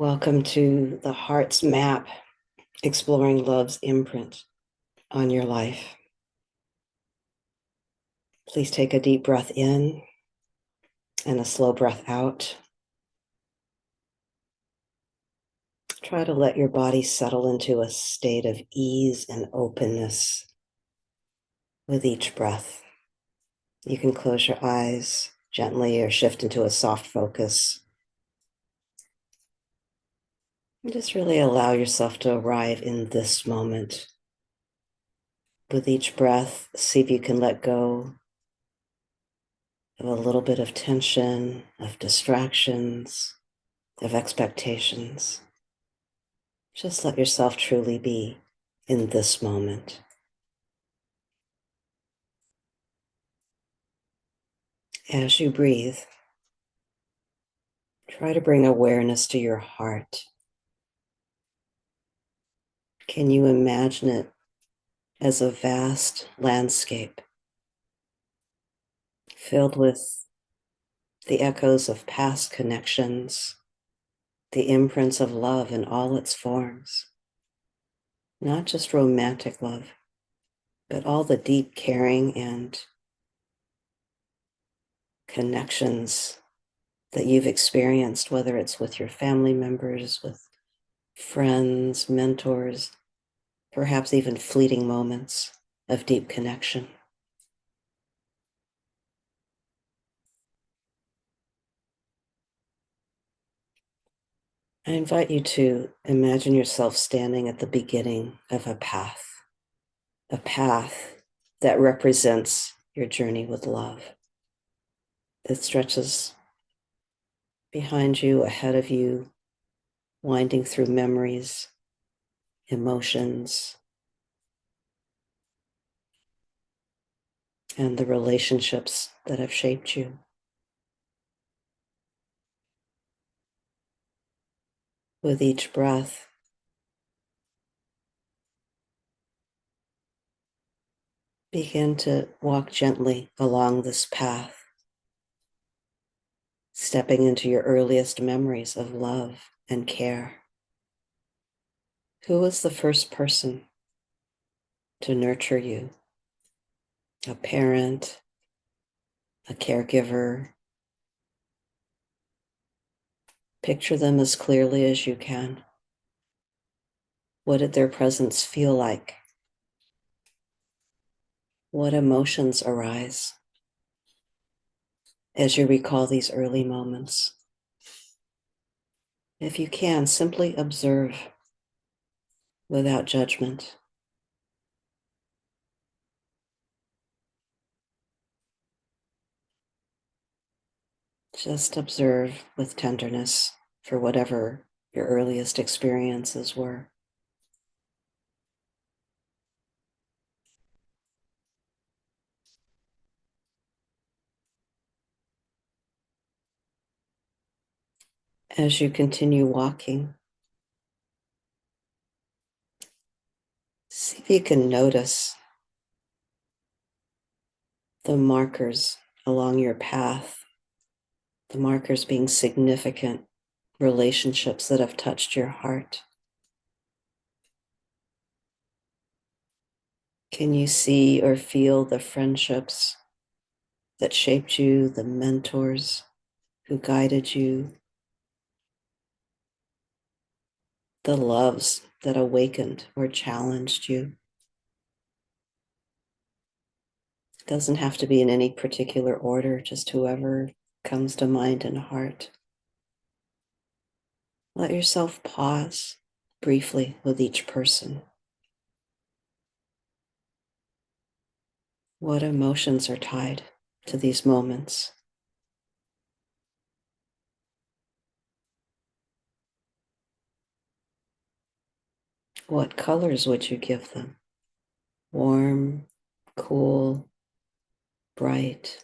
Welcome to the Heart's Map, exploring love's imprint on your life. Please take a deep breath in and a slow breath out. Try to let your body settle into a state of ease and openness with each breath. You can close your eyes gently or shift into a soft focus. And just really allow yourself to arrive in this moment. With each breath, see if you can let go of a little bit of tension, of distractions, of expectations. Just let yourself truly be in this moment. As you breathe, try to bring awareness to your heart. Can you imagine it as a vast landscape filled with the echoes of past connections, the imprints of love in all its forms, not just romantic love, but all the deep caring and connections that you've experienced, whether it's with your family members, with friends, mentors, perhaps even fleeting moments of deep connection. I invite you to imagine yourself standing at the beginning of a path that represents your journey with love. It stretches behind you, ahead of you, winding through memories, emotions, and the relationships that have shaped you. With each breath, begin to walk gently along this path, stepping into your earliest memories of love and care. Who was the first person to nurture you? A parent, a caregiver. Picture them as clearly as you can. What did their presence feel like? What emotions arise as you recall these early moments? If you can, simply observe without judgment. Just observe with tenderness for whatever your earliest experiences were. As you continue walking, see if you can notice the markers along your path, the markers being significant relationships that have touched your heart. Can you see or feel the friendships that shaped you, the mentors who guided you, the loves that awakened or challenged you? It doesn't have to be in any particular order, just whoever comes to mind and heart. Let yourself pause briefly with each person. What emotions are tied to these moments? What colors would you give them? Warm, cool, bright,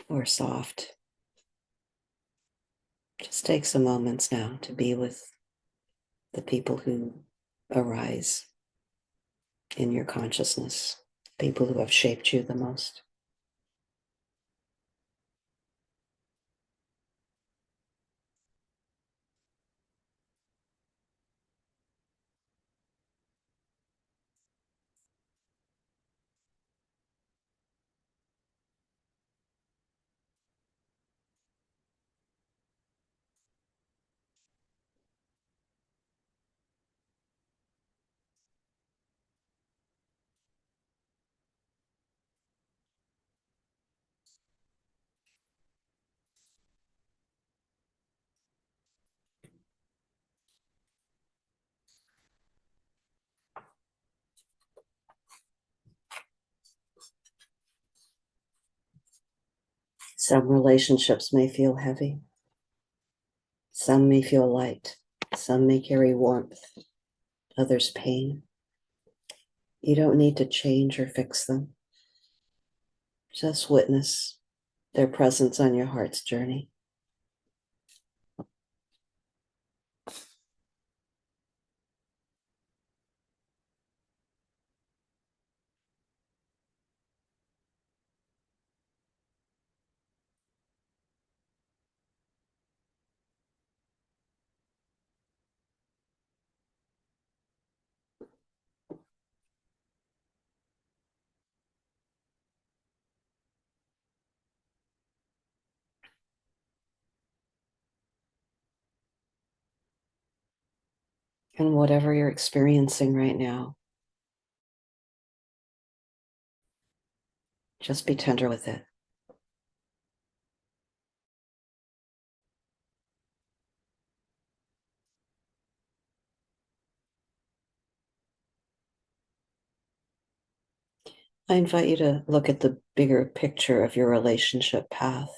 or soft? Just take some moments now to be with the people who arise in your consciousness, people who have shaped you the most. Some relationships may feel heavy. Some may feel light. Some may carry warmth. Others pain. You don't need to change or fix them. Just witness their presence on your heart's journey. And whatever you're experiencing right now, just be tender with it. I invite you to look at the bigger picture of your relationship path.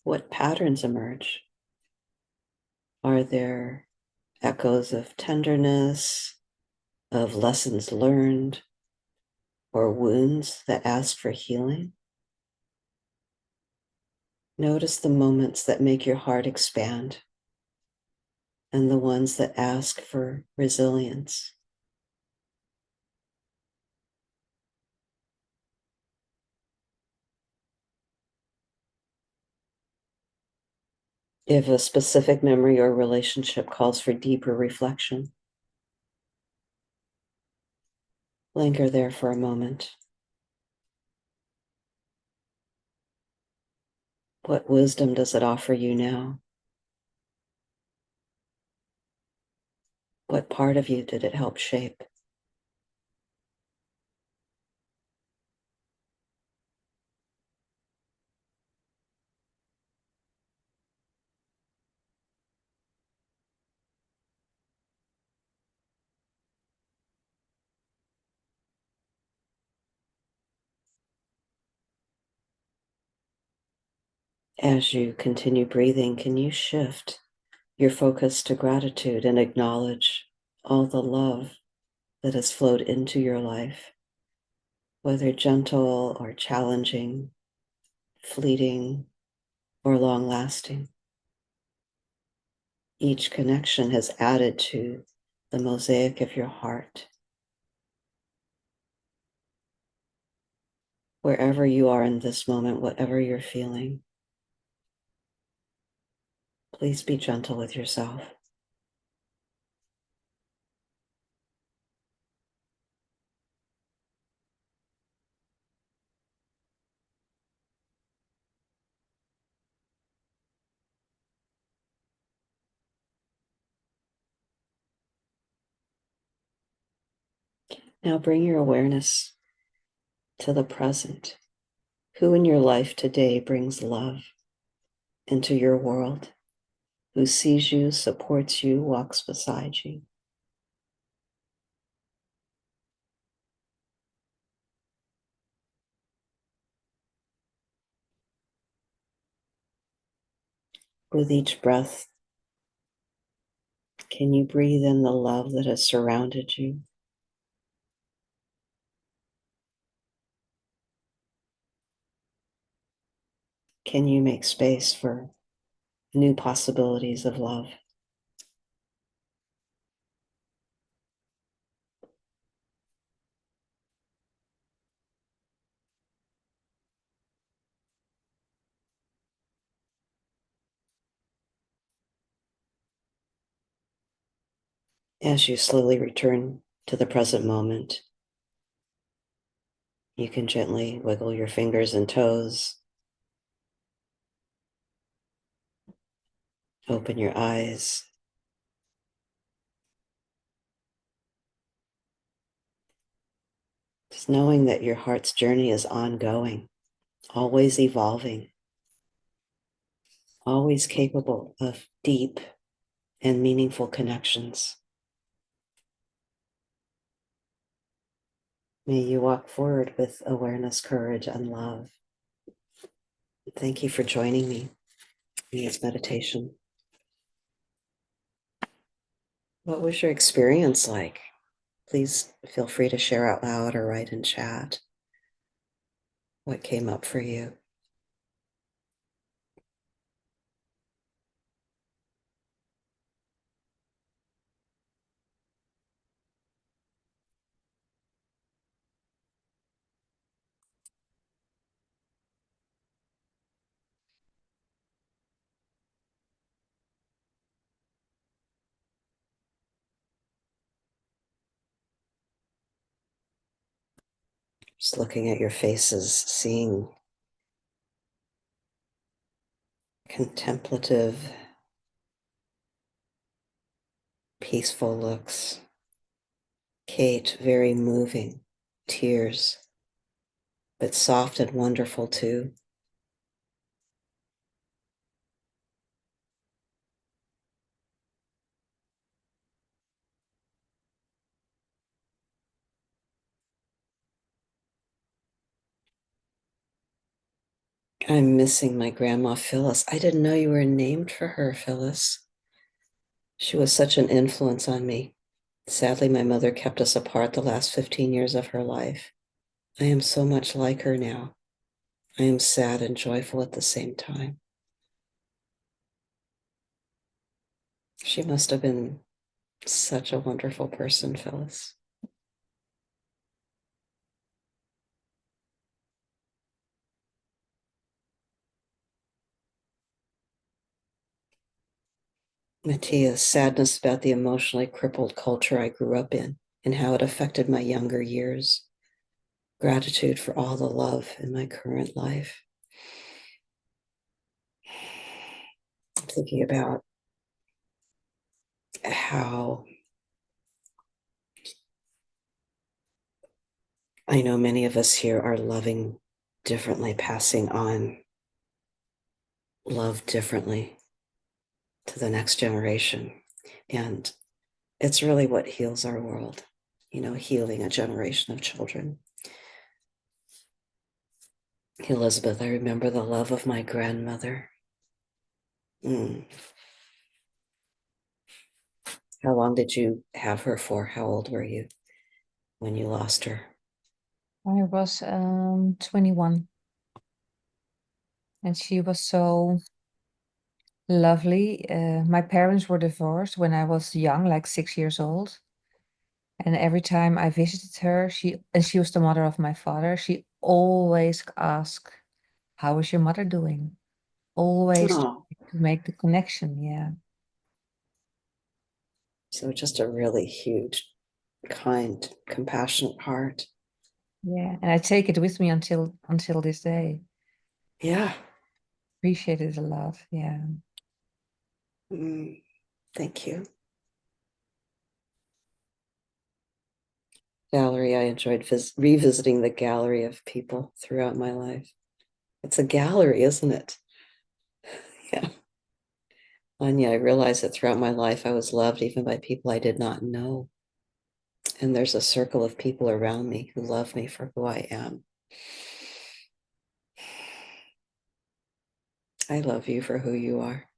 What patterns emerge? Are there echoes of tenderness, of lessons learned, or wounds that ask for healing? Notice the moments that make your heart expand and the ones that ask for resilience. If a specific memory or relationship calls for deeper reflection, linger there for a moment. What wisdom does it offer you now? What part of you did it help shape? As you continue breathing, can you shift your focus to gratitude and acknowledge all the love that has flowed into your life, whether gentle or challenging, fleeting or long lasting? Each connection has added to the mosaic of your heart. Wherever you are in this moment, whatever you're feeling, please be gentle with yourself. Now bring your awareness to the present. Who in your life today brings love into your world? Who sees you, supports you, walks beside you? With each breath, can you breathe in the love that has surrounded you? Can you make space for new possibilities of love? As you slowly return to the present moment, you can gently wiggle your fingers and toes, open your eyes, just knowing that your heart's journey is ongoing, always evolving, always capable of deep and meaningful connections. May you walk forward with awareness, courage, and love. Thank you for joining me in this meditation. What was your experience like? Please feel free to share out loud or write in chat what came up for you. Just looking at your faces, seeing contemplative, peaceful looks. Kate, very moving, tears, but soft and wonderful too. I'm missing my grandma Phyllis. I didn't know you were named for her, Phyllis. She was such an influence on me. Sadly, my mother kept us apart the last 15 years of her life. I am so much like her now. I am sad and joyful at the same time. She must have been such a wonderful person, Phyllis. Matthias, sadness about the emotionally crippled culture I grew up in and how it affected my younger years. Gratitude for all the love in my current life. I'm thinking about how I know many of us here are loving differently, passing on love differently to the next generation. And it's really what heals our world, healing a generation of children. Elizabeth, I remember the love of my grandmother. How long did you have her for? How old were you when you lost her? I was 21, and she was so lovely. My parents were divorced when I was young, like 6 years old. And every time I visited her, she was the mother of my father. She always asked, "How is your mother doing?" Always Oh, to make the connection. Yeah, so just a really huge, kind, compassionate heart. yeah. And I take it with me until this day. Yeah. Appreciate it a lot. Yeah. Thank you. Gallery, I enjoyed revisiting the gallery of people throughout my life. It's a gallery, isn't it? Yeah. Anya, I realized that throughout my life, I was loved even by people I did not know. And there's a circle of people around me who love me for who I am. I love you for who you are.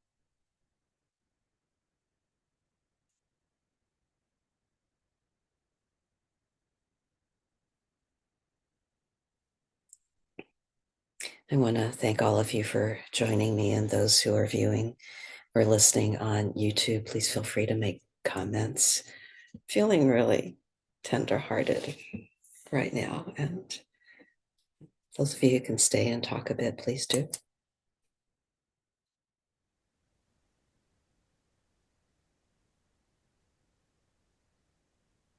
I want to thank all of you for joining me and those who are viewing or listening on YouTube. Please feel free to make comments. Feeling really tenderhearted right now. And those of you who can stay and talk a bit, please do.